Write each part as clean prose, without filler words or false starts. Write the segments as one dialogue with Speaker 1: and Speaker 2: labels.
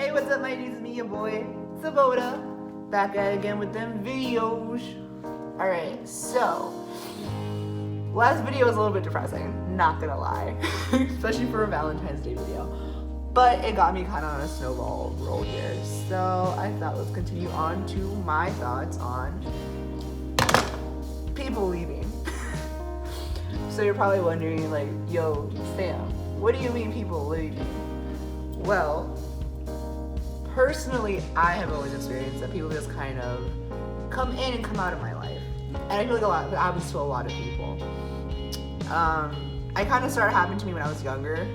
Speaker 1: Hey, what's up, my dudes? It's me, your boy, Sabota. Back at it again with them videos. Alright, so last video was a little bit depressing, not gonna lie. Especially for a Valentine's Day video. But it got me kind of on a snowball roll here. So I thought let's continue on to my thoughts on people leaving. So you're probably wondering, like, yo, Sam, what do you mean people leaving? Well, personally, I have always experienced that people just kind of come in and come out of my life. And I feel like that happens to a lot of people. I kind of started happening to me when I was younger.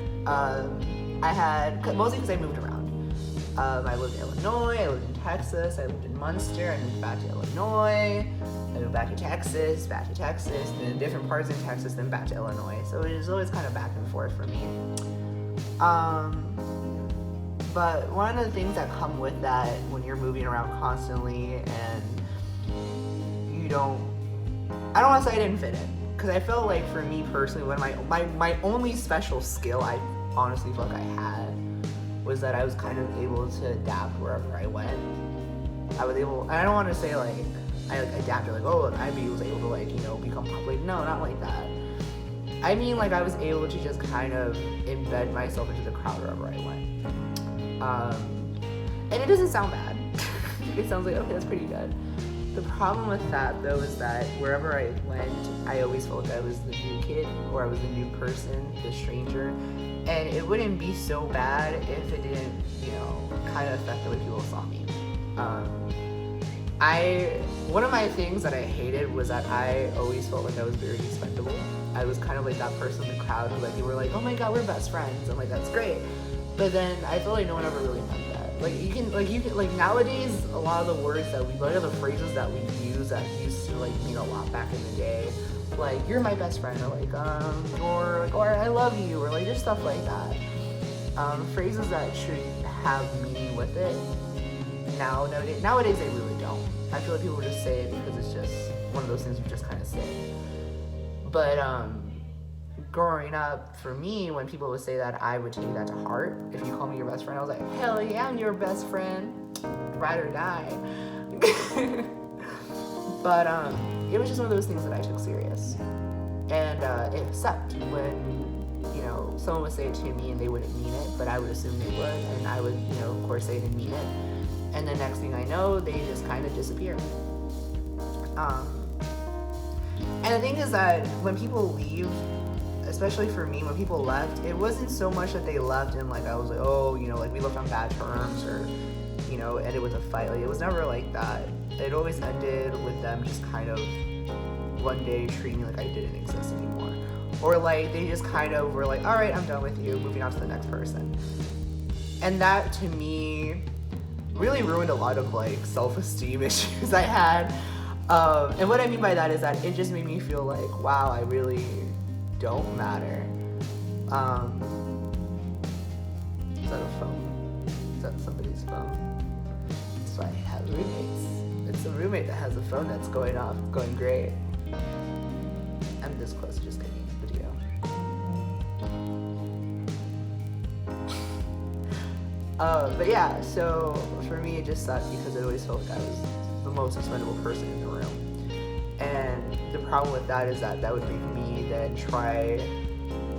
Speaker 1: Mostly because I moved around. I lived in Illinois, I lived in Texas, I lived in Munster, I moved back to Illinois, I moved back to Texas, then in different parts in Texas, then back to Illinois. So it was always kind of back and forth for me. But one of the things that come with that when you're moving around constantly and I don't want to say I didn't fit in, because I felt like for me personally, one of my only special skill I honestly felt like I had was that I was kind of able to adapt wherever I went. I was able, and I don't want to say like I adapted, like, oh, I was able to, like, become public. No, not like that. I mean, like, I was able to just kind of embed myself into the crowd wherever I went. And it doesn't sound bad. It sounds like, okay, that's pretty good. The problem with that, though, is that wherever I went, I always felt like I was the new kid, or I was the new person, the stranger. And it wouldn't be so bad if it didn't, kind of affect the way people saw me. One of my things that I hated was that I always felt like I was very expendable. I was kind of like that person in the crowd who, like, they were like, oh my god, we're best friends. I'm like, that's great. But then I feel like no one ever really meant that. Like nowadays, a lot of the words that we, the phrases that we use that used to, like, mean a lot back in the day, like, you're my best friend, or like, or I love you, or like, just stuff like that. Phrases that should have meaning with it. Nowadays they really don't. I feel like people just say it because it's just one of those things you just kind of say. But growing up, for me, when people would say that, I would take that to heart. If you call me your best friend, I was like, hell yeah, I'm your best friend, ride or die. But it was just one of those things that I took serious, and it sucked when someone would say it to me and they wouldn't mean it, but I would assume they would, and I would of course say they didn't mean it, and the next thing I know, they just kind of disappear. And the thing is that when people leave, especially for me, when people left, it wasn't so much that they left and, like, I was like, oh, like, we left on bad terms, or ended with a fight. Like, it was never like that. It always ended with them just kind of one day treating me like I didn't exist anymore, or like they just kind of were like, all right, I'm done with you, moving on to the next person. And that, to me, really ruined a lot of, like, self-esteem issues I had. And what I mean by that is that it just made me feel like, wow, I really don't matter. Is that a phone? Is that somebody's phone? That's why I have roommates. It's a roommate that has a phone that's going off, going great. I'm this close to just getting the video. But yeah, so for me it just sucked because it always felt like I was the most expendable person in the room. And the problem with that is that would make me then try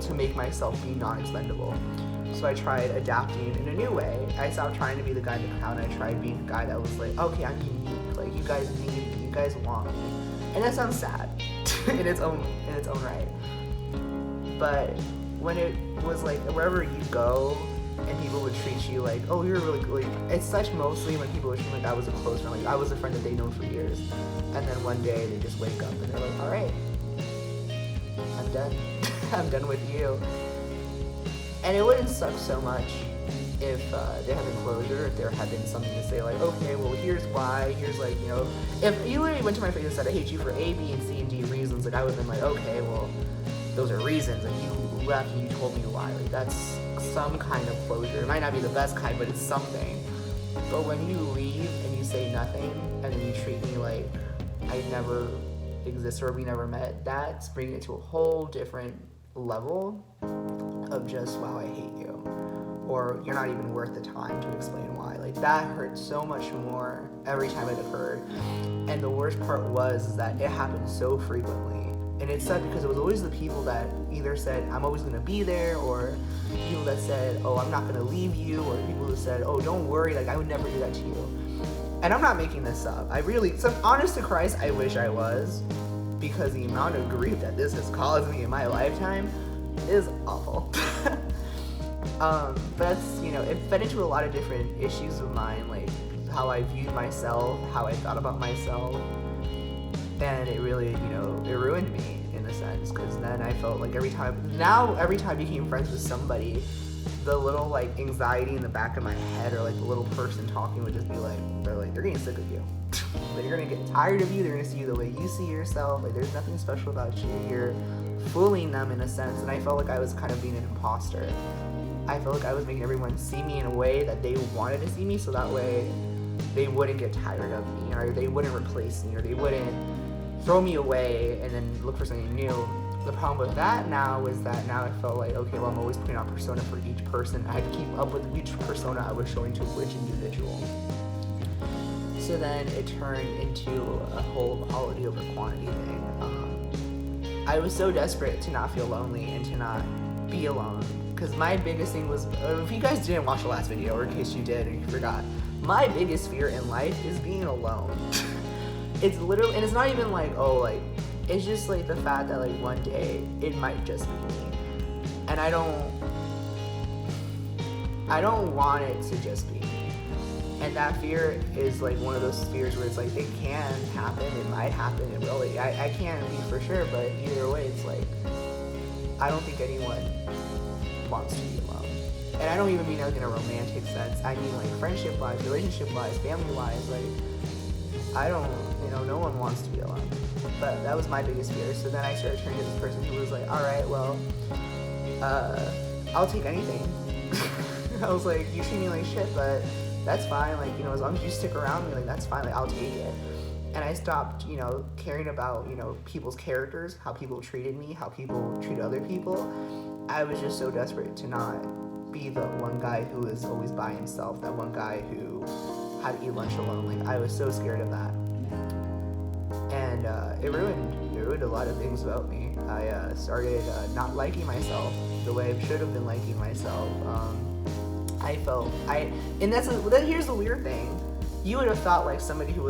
Speaker 1: to make myself be non-expendable. So I tried adapting in a new way. I stopped trying to be the guy in the crowd, and I tried being the guy that was like, okay, I'm unique. Like, you guys need me, you guys want me. And that sounds sad in its own right. But when it was like, wherever you go and people would treat you like, oh, you're really good. It's such mostly when people would treat me like I was a close friend, like I was a friend that they'd known for years. And then one day they just wake up and they're like, all right, I'm done. I'm done with you. And it wouldn't suck so much if they had been closure, if there had been something to say like, okay, well, here's why, here's like, if you literally went to my face and said, I hate you for A, B, and C, and D reasons, like, I would have been like, okay, well, those are reasons, and you left and you told me why. Like, that's some kind of closure. It might not be the best kind, but it's something. But when you leave and you say nothing, and then you treat me like I never existed or we never met, that's bringing it to a whole different level of just, wow, I hate you. or you're not even worth the time to explain why. Like, that hurt so much more every time it occurred. And the worst part was that it happened so frequently. And it sucked because it was always the people that either said, I'm always going to be there, or people that said, oh, I'm not going to leave you, or people who said, oh, don't worry, like, I would never do that to you. And I'm not making this up. Honest to Christ, I wish I was, because the amount of grief that this has caused me in my lifetime is awful. But that's, it fed into a lot of different issues of mine, like how I viewed myself, how I thought about myself, and it really, it ruined me in a sense, because then I felt like every time I became friends with somebody, the little like anxiety in the back of my head, or like the little person talking would just be like, they're getting sick of you. They're gonna get tired of you. They're gonna see you the way you see yourself. Like, there's nothing special about you. You're fooling them in a sense. And I felt like I was kind of being an imposter. I felt like I was making everyone see me in a way that they wanted to see me, so that way they wouldn't get tired of me, or they wouldn't replace me, or they wouldn't throw me away and then look for something new. The problem with that now is that now I felt like, okay, well, I'm always putting on persona for each person. I had to keep up with which persona I was showing to which individual. So then it turned into a whole quality over quantity thing. I was so desperate to not feel lonely and to not be alone. Because my biggest thing was, if you guys didn't watch the last video, or in case you did and you forgot, my biggest fear in life is being alone. It's literally, and it's not even like, it's just like the fact that like one day it might just be me. And I don't want it to just be me. And that fear is like one of those fears where it's like, it can happen, it might happen, it really, I can't be for sure, but either way, it's like, I don't think anyone wants to be alone. And I don't even mean like in a romantic sense, I mean like friendship-wise, relationship-wise, family-wise, like, I don't, no one wants to be alone. But that was my biggest fear. So then I started turning to this person who was like, alright, well, I'll take anything. I was like, you treat me like shit, but that's fine, like, as long as you stick around me, like, that's fine, like, I'll take it. And I stopped, caring about, people's characters, how people treated me, how people treat other people. I was just so desperate to not be the one guy who was always by himself, that one guy who had to eat lunch alone. Like, I was so scared of that. And it ruined a lot of things about me. I started not liking myself the way I should have been liking myself. Here's the weird thing. You would have thought like somebody who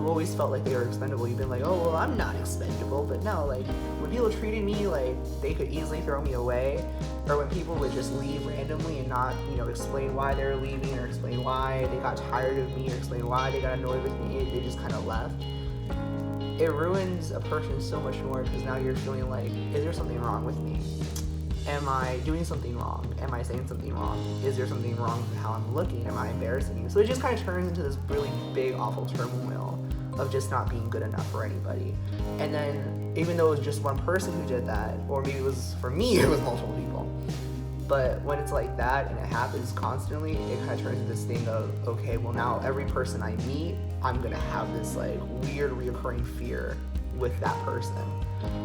Speaker 1: always felt like they were expendable, you'd been like, oh, well, I'm not expendable. But no, like, when people treated me like they could easily throw me away, or when people would just leave randomly and not, explain why they're leaving, or explain why they got tired of me, or explain why they got annoyed with me, they just kind of left. It ruins a person so much more, because now you're feeling like, is there something wrong with me? Am I doing something wrong? Am I saying something wrong? Is there something wrong with how I'm looking? Am I embarrassing you? So it just kind of turns into this really big, awful turmoil of just not being good enough for anybody. And then, even though it was just one person who did that, or maybe it was, for me, it was multiple people. But when it's like that and it happens constantly, it kind of turns into this thing of, okay, well, now every person I meet, I'm gonna have this like weird reoccurring fear with that person.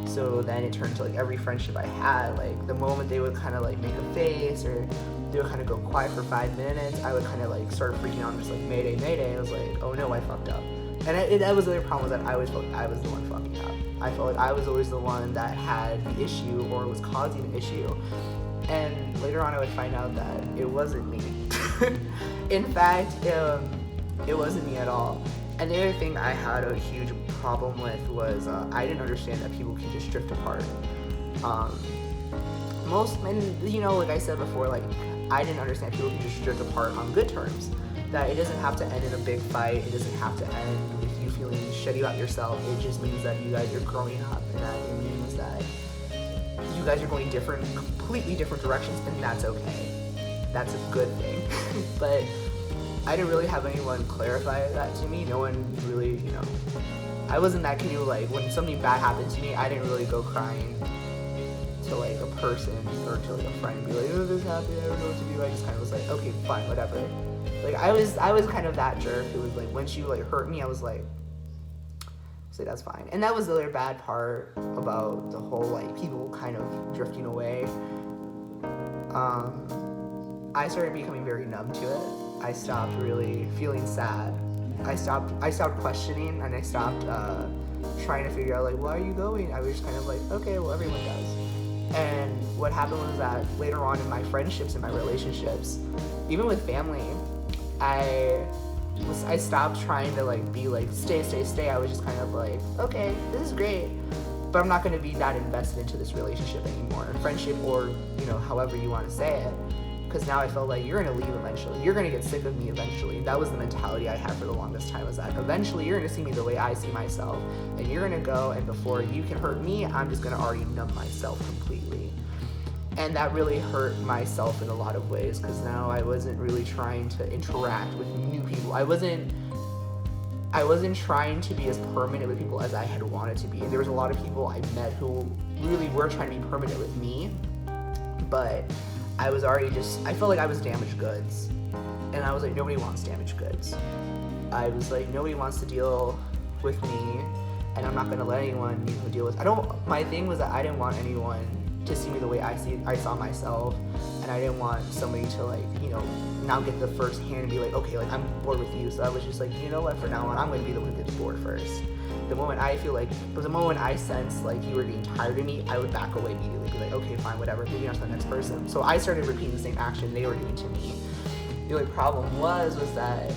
Speaker 1: So then it turned to like every friendship I had, like the moment they would kind of like make a face, or they would kind of go quiet for 5 minutes, I would kind of like start freaking out, just like mayday, mayday. I was like, oh no, I fucked up. And that was the other problem, was that I always felt I was the one fucking up. I felt like I was always the one that had the issue or was causing an issue. And later on I would find out that it wasn't me. In fact, it wasn't me at all. And the other thing I had a huge problem with was I didn't understand that people can just drift apart. Like I said before, like, I didn't understand people can just drift apart on good terms. That it doesn't have to end in a big fight. It doesn't have to end with you feeling shitty about yourself. It just means that you guys are growing up, and that it means that you guys are going completely different directions, and that's okay. That's a good thing. But I didn't really have anyone clarify that to me. No one really, I wasn't that kid who, like, when something bad happened to me, I didn't really go crying to, like, a person or to, like, a friend and be like, oh, this happened, I don't know what to do. I just kind of was like, okay, fine, whatever. Like, I was kind of that jerk who was like, when she, like, hurt me, I was like, say that's fine. And that was the other bad part about the whole, like, people kind of drifting away. I started becoming very numb to it. I stopped really feeling sad. I stopped questioning, and I stopped trying to figure out like, why are you going? I was just kind of like, okay, well, everyone does. And what happened was that later on in my friendships and my relationships, even with family, I stopped trying to like be like stay. I was just kind of like, okay, this is great, but I'm not going to be that invested into this relationship anymore, friendship, or however you want to say it. Because now I felt like you're going to leave eventually. You're going to get sick of me eventually. That was the mentality I had for the longest time, was that eventually you're going to see me the way I see myself. And you're going to go, and before you can hurt me, I'm just going to already numb myself completely. And that really hurt myself in a lot of ways, because now I wasn't really trying to interact with new people. I wasn't trying to be as permanent with people as I had wanted to be. And there was a lot of people I met who really were trying to be permanent with me, but I was already I felt like I was damaged goods. And I was like, nobody wants damaged goods. I was like, nobody wants to deal with me, and I'm not going to let anyone deal with. My thing was that I didn't want anyone to see me the way I saw myself, and I didn't want somebody to now get the first hand and be like, okay, I'm bored with you. So I was just like, you know what, from now on, I'm going to be the one who gets bored first. The moment I sensed like you were getting tired of me, I would back away immediately, be like, okay, fine, whatever, moving on to the next person. So I started repeating the same action they were doing to me. The only problem was that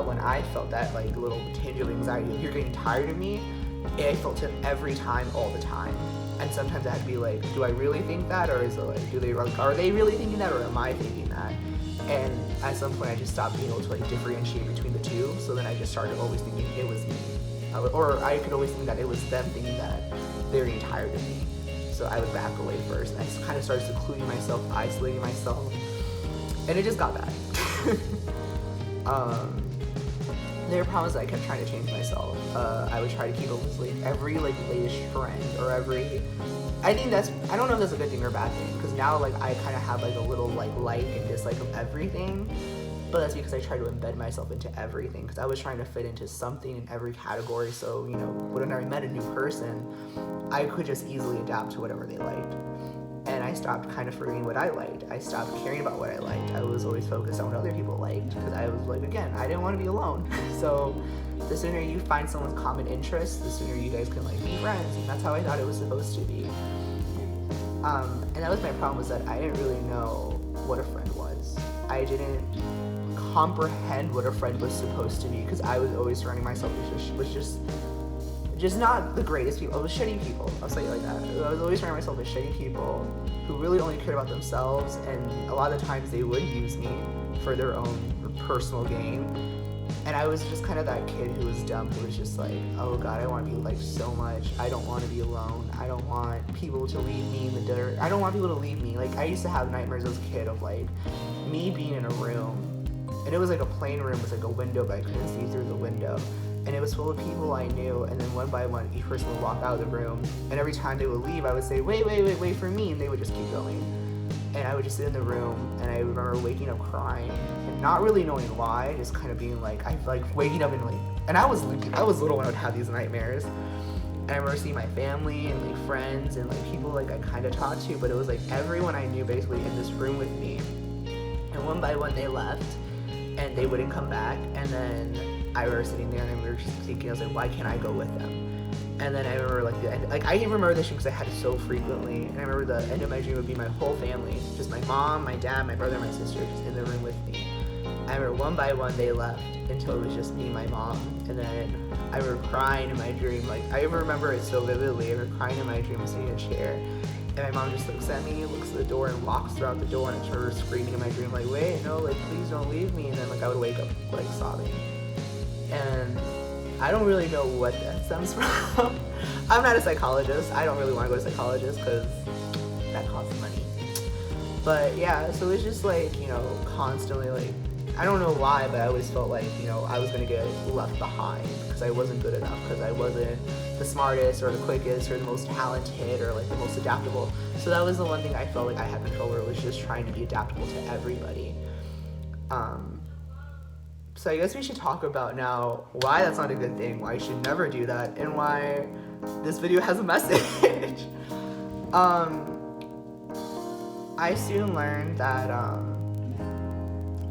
Speaker 1: when I felt that like little tinge of anxiety, if you're getting tired of me, I felt it every time, all the time. And sometimes I had to be like, do I really think that, or is it like, are they really thinking that, or am I thinking that? And at some point I just stopped being able to differentiate between the two. So then I just started always thinking it was me. Or I could always think that it was them thinking that they were getting tired of me. So I would back away first. And I just kind of started secluding myself, isolating myself. And it just got bad. There were problems that I kept trying to change myself. I would try to keep up with every latest trend, or I don't know if that's a good thing or a bad thing, because now I kind of have a little like and dislike of everything. But that's because I try to embed myself into everything, because I was trying to fit into something in every category. So, whenever I met a new person, I could just easily adapt to whatever they liked. And I stopped kind of forgetting what I liked. I stopped caring about what I liked. I was always focused on what other people liked, because I was like, again, I didn't want to be alone. So the sooner you find someone's common interest, the sooner you guys can be friends. And that's how I thought it was supposed to be. And that was my problem, was that I didn't really know what a friend was. I didn't comprehend what a friend was supposed to be, because I was always surrounding myself with just not the greatest people. It was shitty people. I'll say it like that. I was always surrounding myself with shitty people who really only cared about themselves, and a lot of the times they would use me for their own personal gain. And I was just kind of that kid who was dumb, who was just like, oh God, I want to be so much. I don't want to be alone. I don't want people to leave me in the dirt. I don't want people to leave me. I used to have nightmares as a kid of me being in a room, and it was a plain room with a window, but I couldn't see through the window. And it was full of people I knew, and then one by one, each person would walk out of the room, and every time they would leave, I would say, wait for me, and they would just keep going. And I would just sit in the room, and I remember waking up crying, and not really knowing why, just kind of being waking up and I was little when I would have these nightmares. And I remember seeing my family and friends and people I kind of talked to, but it was everyone I knew basically in this room with me. And one by one they left, and they wouldn't come back, and then I remember sitting there, and then we were just thinking, I was like, why can't I go with them? And then I remember I even remember this because I had it so frequently. And I remember the end of my dream would be my whole family, just my mom, my dad, my brother, my sister, just in the room with me. I remember one by one they left until it was just me and my mom. And then I remember crying in my dream. I remember it so vividly. I remember crying in my dream, sitting in a chair, and my mom just looks at me, looks at the door, and walks throughout the door. And I remember screaming in my dream, wait, no, please don't leave me. And then I would wake up sobbing. And I don't really know what that stems from. I'm not a psychologist. I don't really want to go to a psychologist because that costs money. But yeah, so it's just constantly I don't know why, but I always felt I was going to get left behind because I wasn't good enough, because I wasn't the smartest or the quickest or the most talented or the most adaptable. So that was the one thing I felt I had control over, was just trying to be adaptable to everybody. So I guess we should talk about now why that's not a good thing, why you should never do that, and why this video has a message. I soon learned that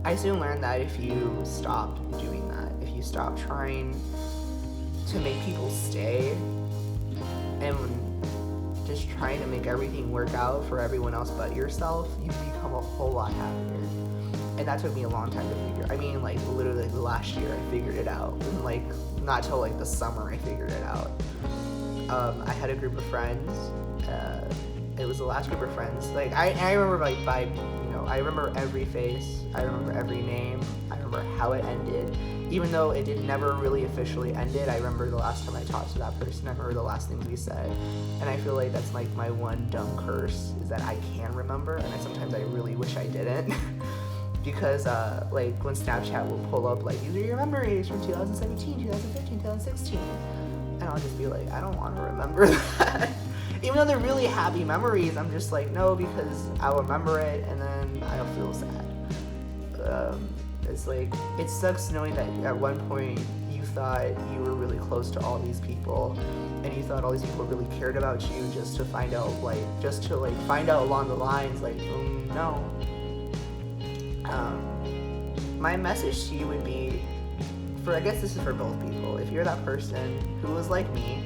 Speaker 1: I soon learned that if you stopped doing that, if you stop trying to make people stay and just trying to make everything work out for everyone else but yourself, you become a whole lot happier. And that took me a long time to figure. I mean, like, literally the last year I figured it out. And, like, not till, like, the summer I figured it out. I had a group of friends. It was the last group of friends. Like, I remember, like, I remember every face. I remember every name. I remember how it ended. Even though it never really officially ended, I remember the last time I talked to that person. I remember the last things we said. And I feel like that's, like, my one dumb curse, is that I can remember. And sometimes I really wish I didn't. Because, like, when Snapchat will pull up, like, these are your memories from 2017, 2015, 2016. And I'll just be like, I don't want to remember that. Even though they're really happy memories, I'm just like, no, because I'll remember it and then I'll feel sad. It's like, it sucks knowing that at one point you thought you were really close to all these people and you thought all these people really cared about you, just to find out, like, find out along the lines, like, no. My message to you would be, I guess this is for both people. If you're that person who was like me,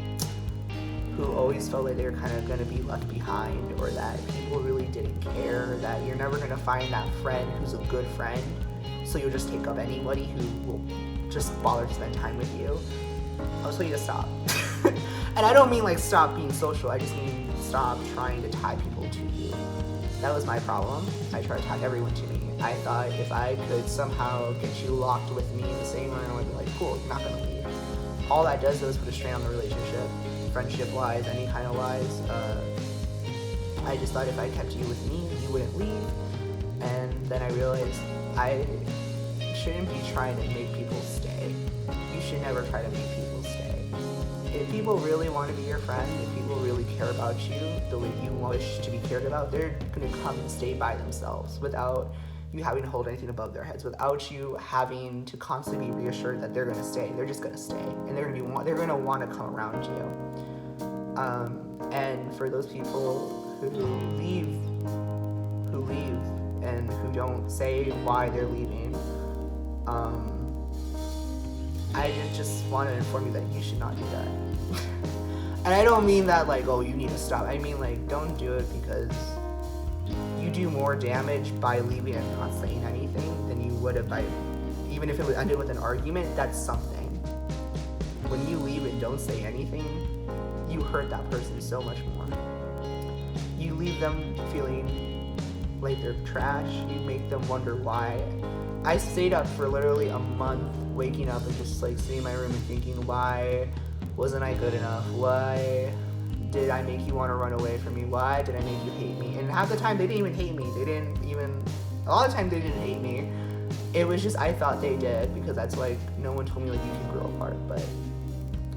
Speaker 1: who always felt like they were kind of going to be left behind, or that people really didn't care, that you're never going to find that friend who's a good friend, so you'll just take up anybody who will just bother to spend time with you, I'll tell you to stop. And I don't mean, like, stop being social, I just mean stop trying to tie people to you. That was my problem. I tried to tie everyone to me. I thought if I could somehow get you locked with me in the same room, I'd be like, cool, you're not going to leave. All that does is put a strain on the relationship. Friendship-wise, any kind of wise. I just thought if I kept you with me, you wouldn't leave. And then I realized I shouldn't be trying to make people stay. You should never try to make people stay. If people really want to be your friend, if people really care about you the way you wish to be cared about, they're going to come and stay by themselves without you having to hold anything above their heads, without you having to constantly be reassured that they're going to stay. They're just going to stay, and they're going to want to come around you. And for those people who leave, and who don't say why they're leaving, I just want to inform you that you should not do that. And I don't mean that, like, oh, you need to stop. I mean, like, don't do it, because you do more damage by leaving and not saying anything than you would have by, even if it would ended with an argument, that's something. When you leave and don't say anything, you hurt that person so much more. You leave them feeling like they're trash. You make them wonder why. I stayed up for literally a month, waking up and just, like, sitting in my room and thinking, why wasn't I good enough? Why did I make you want to run away from me? Why did I make you hate me? And half the time they didn't even hate me. A lot of the time they didn't hate me. It was just, I thought they did, because that's, like, no one told me, like, you can grow apart. But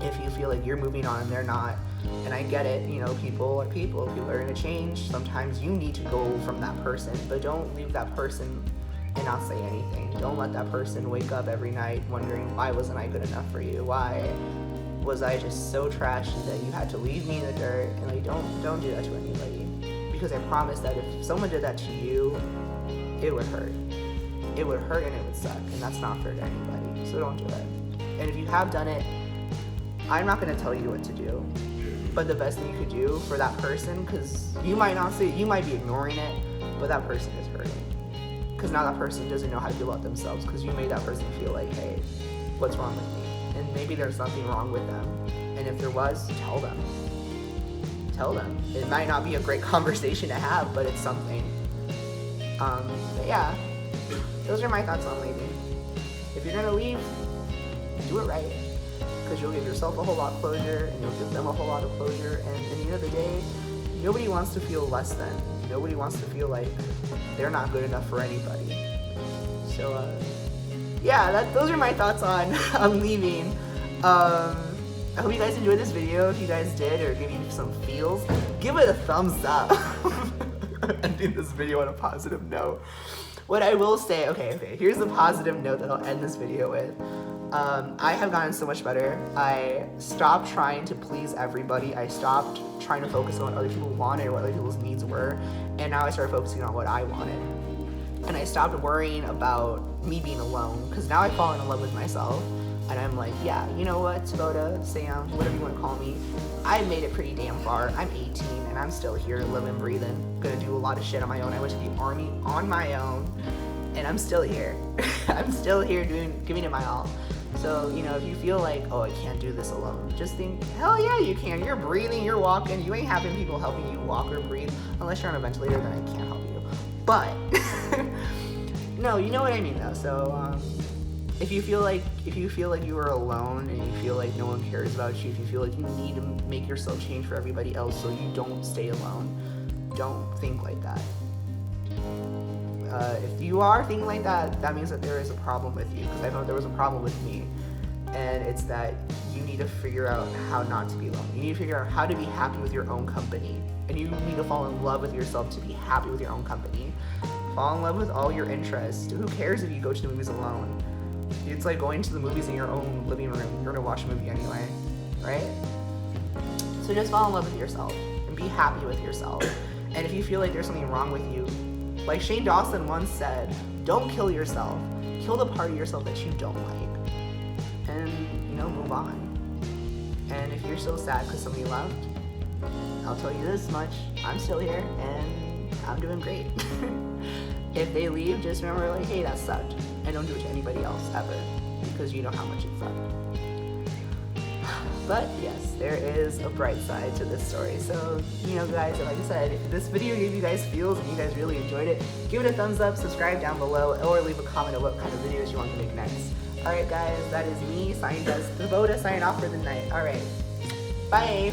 Speaker 1: if you feel like you're moving on and they're not, and I get it, you know, people are going to change. Sometimes you need to go from that person, but don't leave that person and not say anything. Don't let that person wake up every night wondering, why wasn't I good enough for you? Why was I just so trashy that you had to leave me in the dirt? And, like, don't do that to anybody, because I promise that if someone did that to you, it would hurt. It would hurt and it would suck, and that's not fair to anybody. So don't do it. And if you have done it, I'm not going to tell you what to do, but the best thing you could do for that person, because you might not see it, you might be ignoring it, but that person is hurting, because now that person doesn't know how to feel about themselves, because you made that person feel like, hey, what's wrong with me? And maybe there's nothing wrong with them. And if there was, tell them. Tell them. It might not be a great conversation to have, but it's something. But yeah, those are my thoughts on leaving. If you're gonna leave, do it right. Because you'll give yourself a whole lot of closure, and you'll give them a whole lot of closure. And at the end of the day, nobody wants to feel less than. Nobody wants to feel like they're not good enough for anybody. So, yeah, those are my thoughts on leaving. I hope you guys enjoyed this video. If you guys did, or give you some feels, give it a thumbs up. Ending this video on a positive note. What I will say, okay, here's the positive note that I'll end this video with. I have gotten so much better. I stopped trying to please everybody. I stopped trying to focus on what other people wanted, what other people's needs were, and now I started focusing on what I wanted. And I stopped worrying about me being alone, because now I've fallen in love with myself. And I'm like, yeah, you know what, Taboda, Sam, whatever you want to call me, I made it pretty damn far. I'm 18 and I'm still here, living, breathing, gonna do a lot of shit on my own. I went to the army on my own, and I'm still here. I'm still here giving it my all. So, you know, if you feel like, oh, I can't do this alone, just think, hell yeah, you can. You're breathing, you're walking. You ain't having people helping you walk or breathe. Unless you're on a ventilator, then I can't help you. But, no, you know what I mean, though. So, if you feel like you are alone and you feel like no one cares about you, if you feel like you need to make yourself change for everybody else so you don't stay alone, don't think like that. If you are thinking like that, that means that there is a problem with you, because I know there was a problem with me, and it's that you need to figure out how not to be alone. You need to figure out how to be happy with your own company, and you need to fall in love with yourself to be happy with your own company. Fall in love with all your interests. Who cares if you go to the movies alone? It's like going to the movies in your own living room. You're gonna watch a movie anyway, right? So just fall in love with yourself and be happy with yourself. And if you feel like there's something wrong with you, like Shane Dawson once said, don't kill yourself. Kill the part of yourself that you don't like. And, you know, move on. And if you're so sad because somebody left, I'll tell you this much, I'm still here and I'm doing great. If they leave, just remember, like, hey, that sucked. And don't do it to anybody else ever, because you know how much it sucked. But yes, there is a bright side to this story. So, you know, guys, like I said, if this video gave you guys feels and you guys really enjoyed it, give it a thumbs up, subscribe down below, or leave a comment of what kind of videos you want to make next. Alright guys, that is me, signed as Taboda, signing off for the night. Alright, bye!